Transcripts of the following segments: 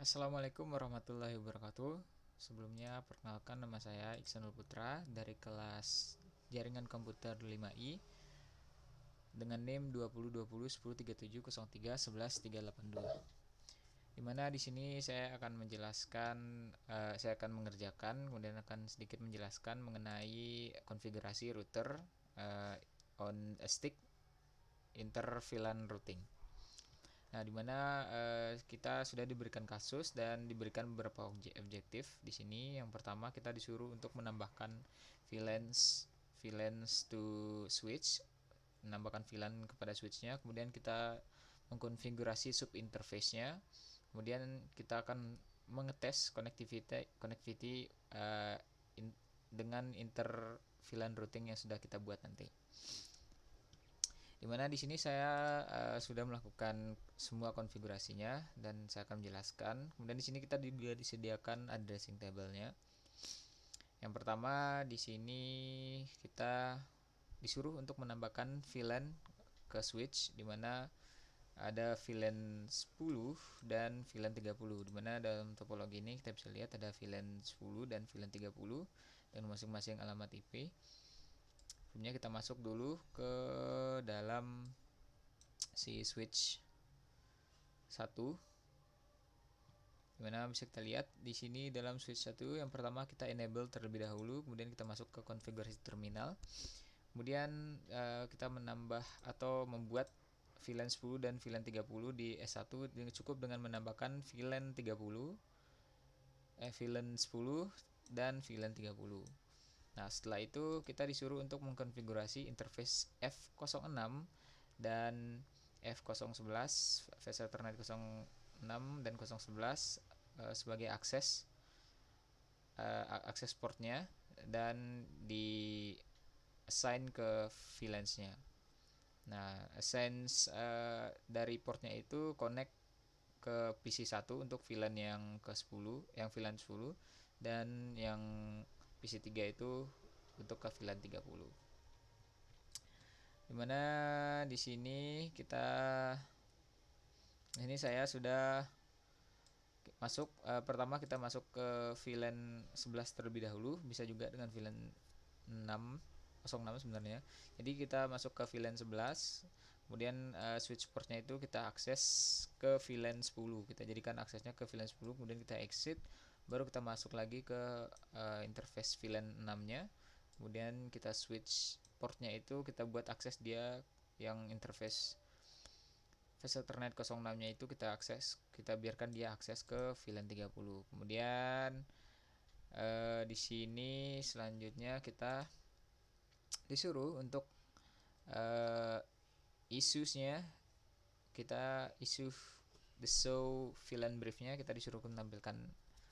Assalamualaikum warahmatullahi wabarakatuh. Sebelumnya perkenalkan, nama saya Iksanul Putra dari kelas Jaringan Komputer 5I dengan NIM 2020103703111382. Dimana di sini saya akan menjelaskan, saya akan mengerjakan, kemudian akan sedikit menjelaskan mengenai konfigurasi router on a stick inter VLAN routing. Nah, dimana kita sudah diberikan kasus dan diberikan beberapa objektif di sini. Yang pertama, kita disuruh untuk menambahkan VLANs to switch, menambahkan VLAN kepada switchnya. Kemudian kita mengkonfigurasi sub interface-nya. Kemudian kita akan mengetes connectivity dengan inter VLAN routing yang sudah kita buat nanti. Dimana di sini saya sudah melakukan semua konfigurasinya dan saya akan menjelaskan. Kemudian di sini kita juga disediakan addressing table-nya. Yang pertama di sini kita disuruh untuk menambahkan VLAN ke switch, dimana ada VLAN 10 dan VLAN 30. Dimana dalam topologi ini kita bisa lihat ada VLAN 10 dan VLAN 30 dan masing-masing alamat IP. Sebelumnya kita masuk dulu ke dalam si switch 1, dimana bisa kita lihat di sini dalam switch 1 yang pertama kita enable terlebih dahulu, kemudian kita masuk ke konfigurasi terminal, kemudian kita menambah atau membuat VLAN 10 dan VLAN 30 di S1 cukup dengan menambahkan VLAN 30 VLAN 10 dan VLAN 30. Nah, setelah itu kita disuruh untuk mengkonfigurasi interface F06 dan F011, Fast Ethernet 06 dan 011 sebagai akses portnya dan di assign ke VLANs-nya. Nah, assign dari portnya itu connect ke PC1 untuk VLAN yang ke-10, yang VLAN 10, dan yang PC3 itu untuk ke VLAN 30. Dimana di sini ini saya sudah masuk, pertama kita masuk ke VLAN 11 terlebih dahulu, bisa juga dengan VLAN 06 sebenarnya. Jadi kita masuk ke VLAN 11, kemudian switch portnya itu kita akses ke VLAN 10, kita jadikan aksesnya ke VLAN 10, kemudian kita exit, baru kita masuk lagi ke interface VLAN 6-nya, kemudian kita switch portnya itu kita buat akses dia yang interface Fast Ethernet 06-nya itu kita biarkan dia akses ke VLAN 30. Kemudian di sini selanjutnya kita disuruh untuk issues-nya, kita issue the show VLAN brief-nya, kita disuruh menampilkan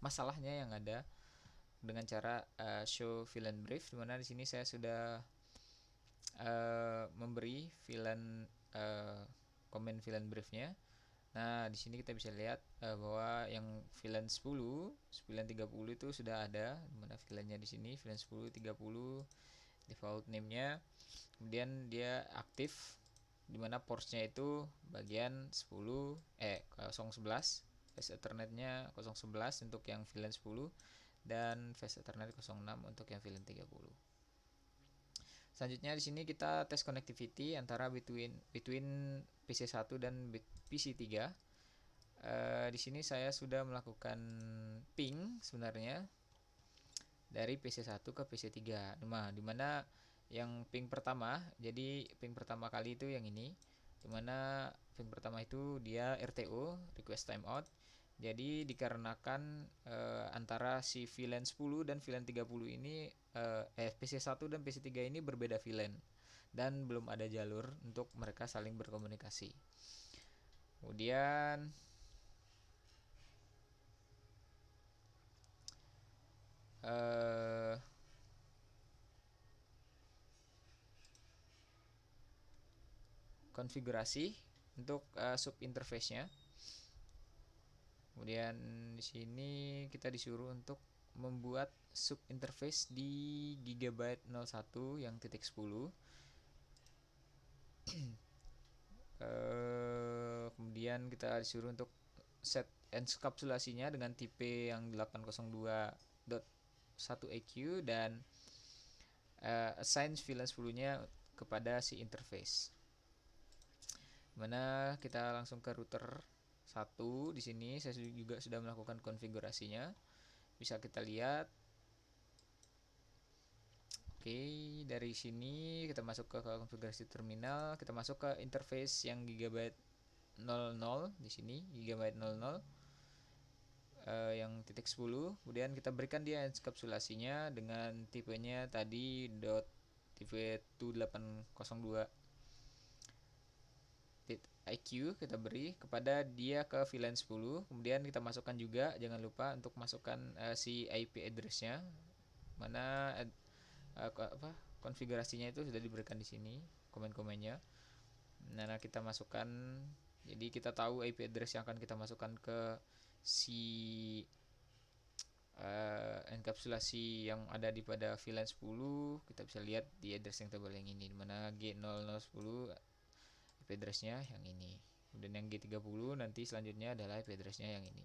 masalahnya yang ada dengan cara show VLAN brief, dimana di sini saya sudah memberi VLAN komen VLAN briefnya. Nah, di sini kita bisa lihat bahwa yang VLAN 10, VLAN 30 itu sudah ada, dimana VLAN-nya di sini VLAN 10, 30, default name-nya, kemudian dia aktif, dimana ports-nya itu bagian 011, Fast Ethernet-nya 011 untuk yang VLAN 10 dan Fast Ethernet 06 untuk yang VLAN 30. Selanjutnya di sini kita tes connectivity antara between PC1 dan PC3. Di sini saya sudah melakukan ping sebenarnya dari PC1 ke PC3. Nah, dimana yang ping pertama, jadi ping pertama kali itu yang ini, dimana ping pertama itu dia RTO, request timeout. Jadi dikarenakan antara si VLAN 10 dan VLAN 30 ini PC1 dan PC3 ini berbeda VLAN dan belum ada jalur untuk mereka saling berkomunikasi. Kemudian konfigurasi untuk sub interface-nya. Kemudian di sini kita disuruh untuk membuat sub interface di Gigabyte 01 yang titik 10. Kemudian kita disuruh untuk set enkapsulasinya dengan tipe yang 802.1EQ dan assign VLAN 10-nya kepada si interface. Mana kita langsung ke router 1. Di sini saya juga sudah melakukan konfigurasinya. Bisa kita lihat. Oke, dari sini kita masuk ke konfigurasi terminal, kita masuk ke interface yang gigabyte 00 di sini, gigabyte 00 yang titik 10. Kemudian kita berikan dia enkapsulasinya dengan tipenya tadi tipe 2802 IQ kita beri kepada dia ke VLAN 10. Kemudian kita masukkan juga, jangan lupa untuk masukkan si IP address-nya. Mana konfigurasinya itu sudah diberikan di sini, komen-komennya. Nah, kita masukkan, jadi kita tahu IP address yang akan kita masukkan ke si enkapsulasi yang ada di pada VLAN 10. Kita bisa lihat di address yang tebal yang ini, dimana G0010 IP address-nya yang ini. Kemudian yang G30 nanti selanjutnya adalah IP address-nya yang ini,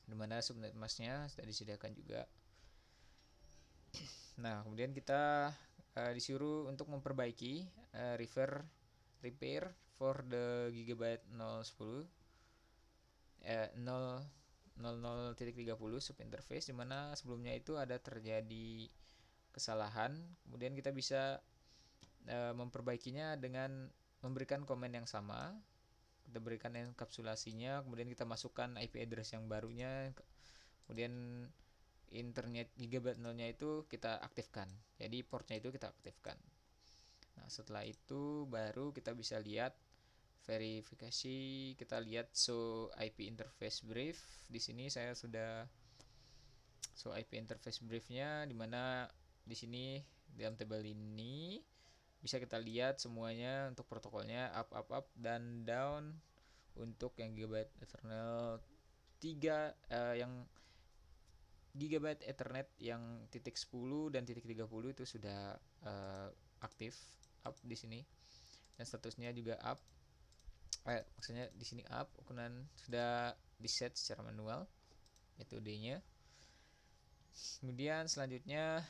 dimana subnet mask-nya sudah disediakan juga. Nah, kemudian kita disuruh untuk memperbaiki repair for the gigabyte 010 00.30 subinterface, dimana sebelumnya itu ada terjadi kesalahan. Kemudian kita bisa memperbaikinya dengan memberikan komen yang sama. Kita berikan enkapsulasinya, kemudian kita masukkan IP address yang barunya, kemudian internet gigabyte 0-nya itu kita aktifkan, jadi portnya itu kita aktifkan. Nah, setelah itu baru kita bisa lihat verifikasi. Kita lihat show IP interface brief. Di sini saya sudah show IP interface briefnya, dimana di sini dalam tabel ini bisa kita lihat semuanya untuk protokolnya up dan down. Untuk yang gigabyte Ethernet 3 yang gigabyte Ethernet yang titik 10 dan titik 30 itu sudah aktif up di sini, dan statusnya juga up. Maksudnya di sini up, kemudian sudah di set secara manual metodenya. Kemudian selanjutnya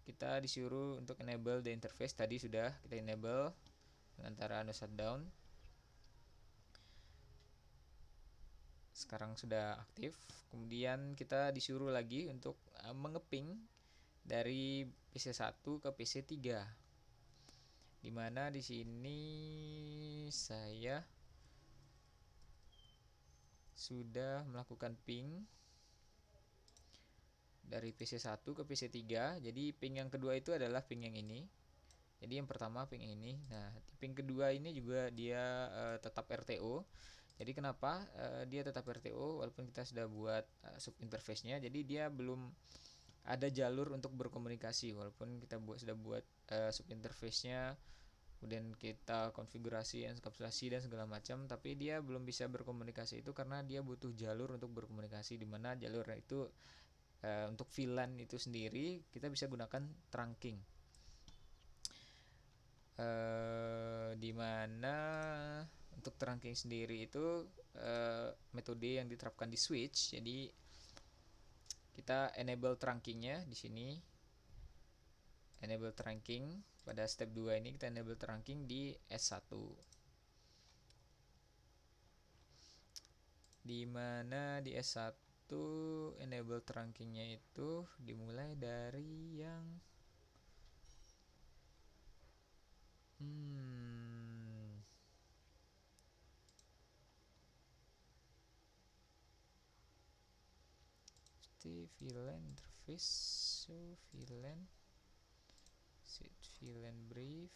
kita disuruh untuk enable the interface. Tadi sudah kita enable dengan cara no shutdown. Sekarang sudah aktif. Kemudian kita disuruh lagi untuk mengeping dari PC1 ke PC3. Dimana di sini saya sudah melakukan ping dari PC1 ke PC3. Jadi ping yang kedua itu adalah ping yang ini. Jadi yang pertama ping yang ini. Nah, ping kedua ini juga dia tetap RTO. Jadi kenapa dia tetap RTO walaupun kita sudah buat sub interface-nya. Jadi dia belum ada jalur untuk berkomunikasi walaupun kita sudah buat sub interface-nya, kemudian kita konfigurasi enkapsulasi dan segala macam, tapi dia belum bisa berkomunikasi itu karena dia butuh jalur untuk berkomunikasi, dimana jalur itu untuk VLAN itu sendiri kita bisa gunakan trunking, dimana untuk trunking sendiri itu metode yang diterapkan di switch. Jadi kita enable trunkingnya di sini, enable trunking pada step 2 ini. Kita enable trunking di S1, dimana di S1 enable trunkingnya itu dimulai dari yang VLAN interface, so VLAN set VLAN brief.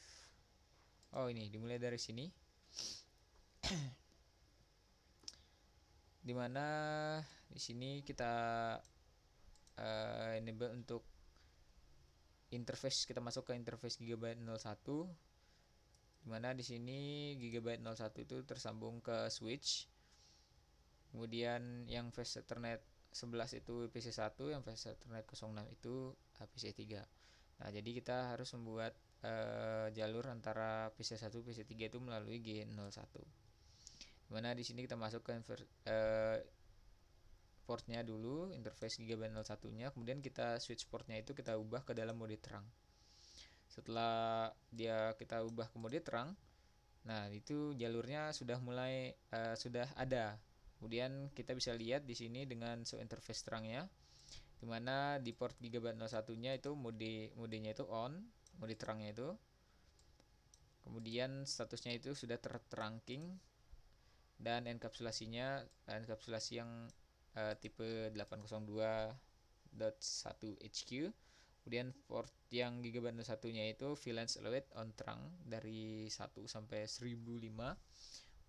Oh, ini dimulai dari sini. Dimana di sini kita enable untuk interface, kita masuk ke interface gigabyte 01, dimana di sini gigabyte 01 itu tersambung ke switch. Kemudian yang fast ethernet 11 itu PC1, yang fast ethernet 06 itu PC3. Nah, jadi kita harus membuat jalur antara PC1 PC3 itu melalui G01. Dimana di sini kita masukkan portnya dulu, interface Gigabyte 01-nya, kemudian kita switch portnya itu kita ubah ke dalam mode terang. Setelah kita ubah ke mode terang, nah itu jalurnya sudah mulai sudah ada. Kemudian kita bisa lihat di sini dengan show interface terangnya, dimana di port Gigabyte 01-nya itu modenya itu on, mode terangnya itu. Kemudian statusnya itu sudah tertrunking, dan enkapsulasi yang tipe 802.1HQ. Kemudian port yang Gigabyte 01-nya itu VLAN Elevate on terang dari 1 sampai 1005.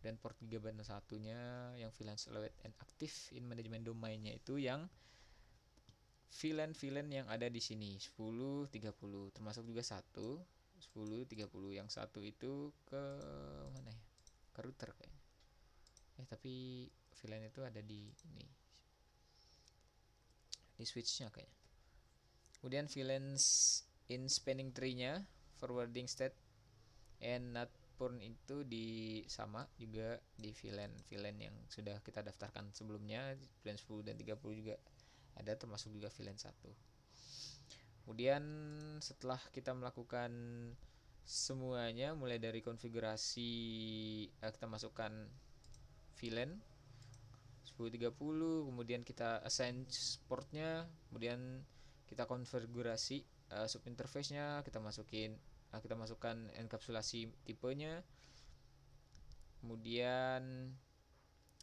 Dan port Gigabyte 01-nya yang VLAN Elevate and active in management domain-nya itu yang VLAN yang ada di sini 1030, termasuk juga 1030. Yang satu itu ke mana ya? Ke router kayaknya. Tapi VLAN itu ada di ini, di switch-nya kayaknya. Kemudian VLAN in spanning tree-nya forwarding state and not porn itu sama juga di VLAN yang sudah kita daftarkan sebelumnya, VLAN 10 dan 30 juga ada, termasuk juga VLAN 1. Kemudian setelah kita melakukan semuanya, mulai dari konfigurasi, kita masukkan VLAN 1030, kemudian kita assign portnya, kemudian kita konfigurasi subinterface-nya, kita masukkan enkapsulasi tipenya, kemudian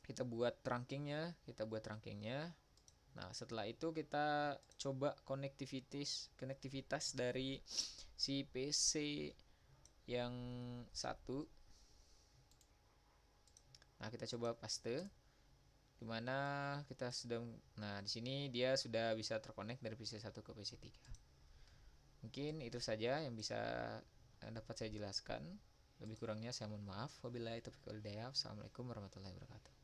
kita buat trunkingnya. Nah, setelah itu kita coba konektivitas dari si PC yang satu. Nah, kita coba paste, dimana kita di sini dia sudah bisa terkonek dari PC 1 ke PC 3. Mungkin itu saja yang bisa dapat saya jelaskan. Lebih kurangnya saya mohon maaf. Wabillahi taufiq wal hidayah. Assalamualaikum warahmatullahi wabarakatuh.